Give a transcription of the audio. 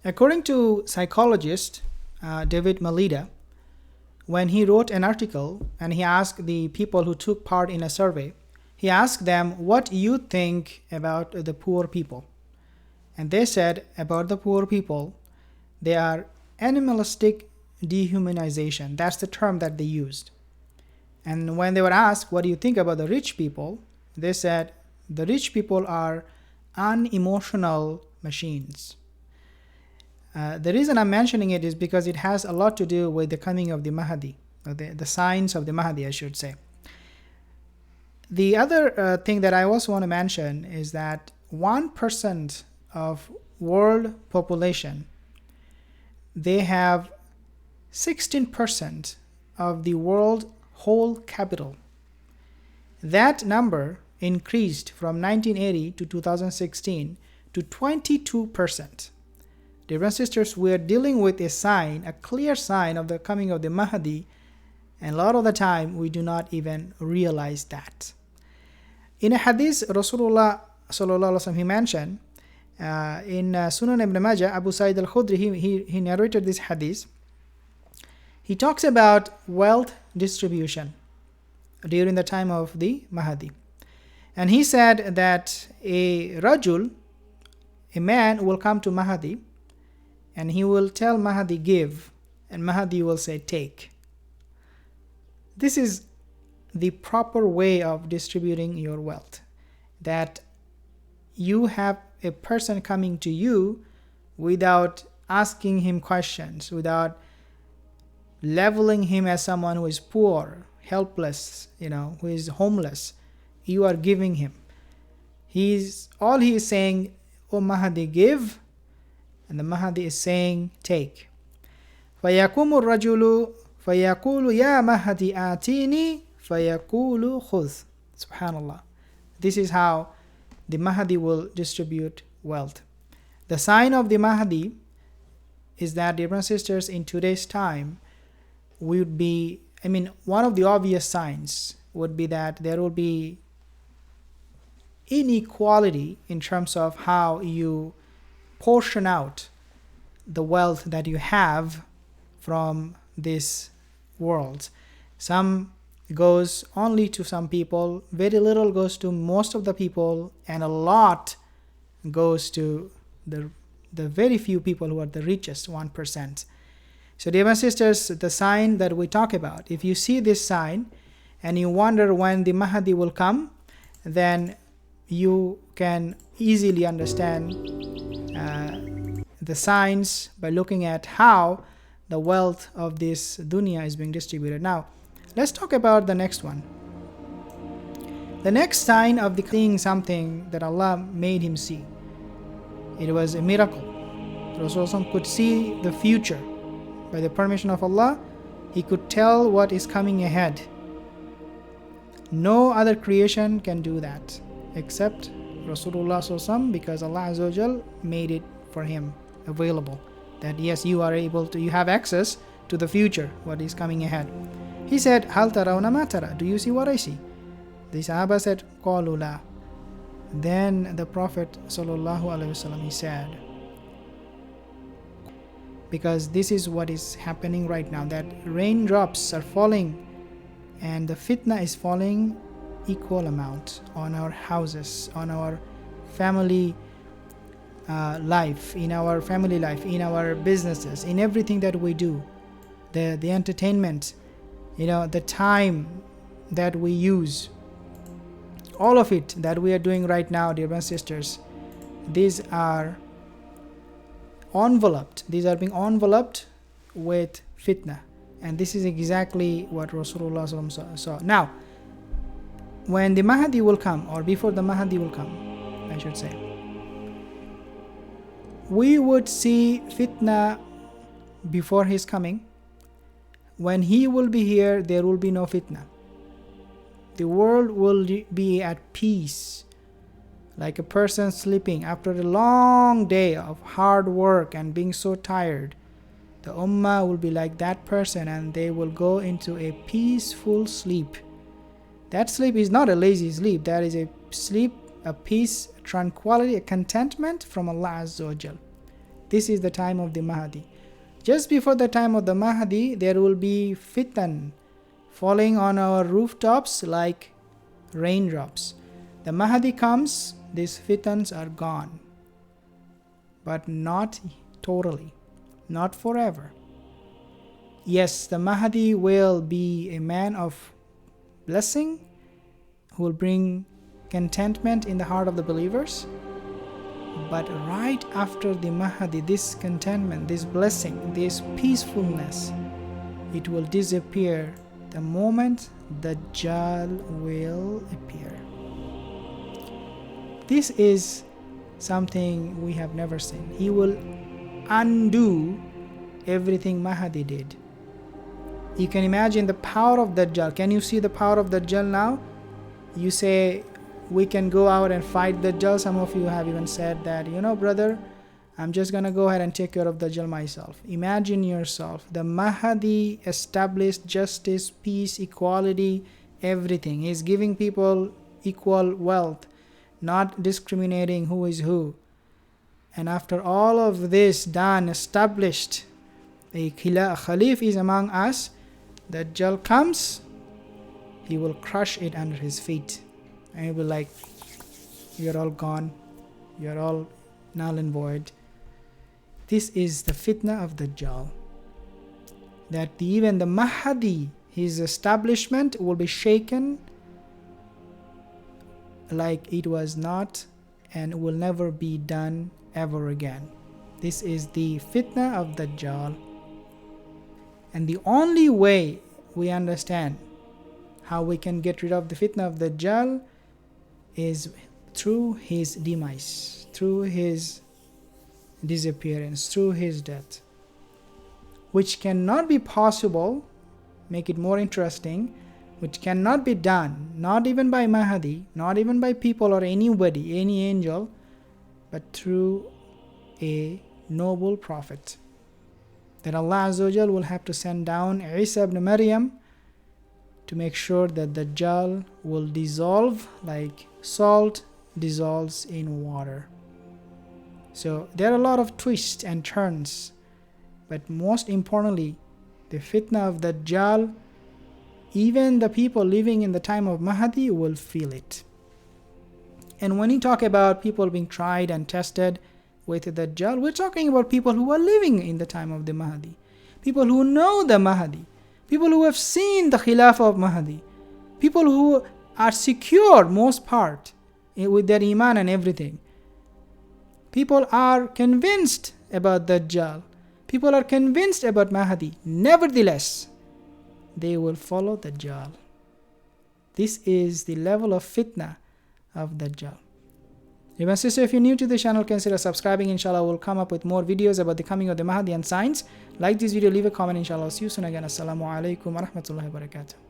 According to psychologist David Malida, when he wrote an article and he asked the people who took part in a survey, he asked them, what you think about the poor people? And they said about the poor people, they are animalistic dehumanization. That's the term that they used. And when they were asked, what do you think about the rich people? They said, the rich people are unemotional machines. The reason I'm mentioning it is because it has a lot to do with the coming of the Mahdi, or the signs of the Mahdi, I should say. The other thing that I also want to mention is that 1% of world population, they have 16% of the world whole capital. That number increased from 1980 to 2016 to 22%. Dear brothers and sisters, we are dealing with a sign, a clear sign of the coming of the Mahdi, and a lot of the time we do not even realize that. In a hadith, Rasulullah sallallahu alaihi wasallam, he mentioned in Sunan ibn Majah, Abu Sa'id al-Khudri, he narrated this hadith. He talks about wealth distribution during the time of the Mahdi. And he said that a rajul, a man, will come to Mahdi and he will tell Mahdi, give, and Mahdi will say, take. This is the proper way of distributing your wealth. That you have a person coming to you without asking him questions, without leveling him as someone who is poor, helpless, who is homeless. You are giving him. All he is saying, O Mahdi, give, and the Mahdi is saying, take. فَيَقُومُ الرَّجُلُ فَيَقُولُ يَا مَهْدِي آتِينِي فَيَقُولُ خُذْ. Subhanallah. This is how the Mahdi will distribute wealth. The sign of the Mahdi is that, dear brothers and sisters, in today's time, one of the obvious signs would be that there will be inequality in terms of how you portion out the wealth that you have from this world. Some goes only to some people, very little goes to most of the people, and a lot goes to the very few people who are the richest 1%. So dear my sisters, the sign that we talk about, if you see this sign and you wonder when the Mahdi will come, then you can easily understand the signs by looking at how the wealth of this dunya is being distributed. Now, let's talk about the next one. The next sign of the seeing something that Allah made him see. It was a miracle. Rasulullah could see the future. By the permission of Allah, he could tell what is coming ahead. No other creation can do that except Rasulullah, because Allah Azza wa Jal made it for him available. That yes, you have access to the future, what is coming ahead. He said, Hal tarawna ma tara? Do you see what I see? The Sahaba said, Qalu la. Then the Prophet sallallahu alaihi wasallam, he said, because this is what is happening right now, that raindrops are falling and the fitna is falling equal amount on our houses, on our family life, in our family life, in our businesses, in everything that we do, the entertainment, the time that we use, all of it that we are doing right now, dear brothers and sisters, these are being enveloped with fitna. And this is exactly what Rasulullah saw. Now, when the Mahdi will come, or before the Mahdi will come, I should say, we would see fitna before his coming. When he will be here, there will be no fitna. The world will be at peace, like a person sleeping after a long day of hard work and being so tired. The ummah will be like that person, and they will go into a peaceful sleep. That sleep is not a lazy sleep. That is a sleep, a peace, tranquility, a contentment from Allah Azza wa Jal. This is the time of the Mahdi. Just before the time of the Mahdi, there will be fitan falling on our rooftops like raindrops. The Mahdi comes, these fitans are gone. But not totally, not forever. Yes, the Mahdi will be a man of blessing who will bring contentment in the heart of the believers. But right after the Mahdi, this contentment, this blessing, this peacefulness, it will disappear the moment the Dajjal will appear. This is something we have never seen. He will undo everything Mahdi did. You can imagine the power of Dajjal. Can you see the power of Dajjal now? You say, we can go out and fight Dajjal. Some of you have even said that, brother, I'm just going to go ahead and take care of Dajjal myself. Imagine yourself. The Mahdi established justice, peace, equality, everything. He's giving people equal wealth, not discriminating who is who. And after all of this done, established, a Khalif is among us, Dajjal comes, he will crush it under his feet. And he'll be like, you're all gone. You're all null and void. This is the fitna of Dajjal. That even the Mahdi, his establishment will be shaken like it was not and will never be done ever again. This is the fitna of Dajjal. And the only way we understand how we can get rid of the fitna of Dajjal is through his demise, through his disappearance, through his death, which cannot be possible, make it more interesting, which cannot be done, not even by Mahdi, not even by people or anybody, any angel, but through a noble prophet. That Allah Azza wa Jal will have to send down Isa ibn Maryam to make sure that the Dajjal will dissolve like salt dissolves in water. So there are a lot of twists and turns, but most importantly, the fitna of the Dajjal, even the people living in the time of Mahdi will feel it. And when you talk about people being tried and tested with the Dajjal, we're talking about people who are living in the time of the Mahdi, people who know the Mahdi, people who have seen the Khilafah of Mahdi, people who are secure most part with their iman and everything. People are convinced about Dajjal. People are convinced about Mahdi. Nevertheless, they will follow Dajjal. This is the level of fitna of Dajjal. Even sister, if you're new to the channel, consider subscribing. Inshallah, we'll come up with more videos about the coming of the Mahdi and signs. Like this video, leave a comment. Inshallah, see you soon again. Assalamu alaikum wa rahmatullahi wa barakatuh.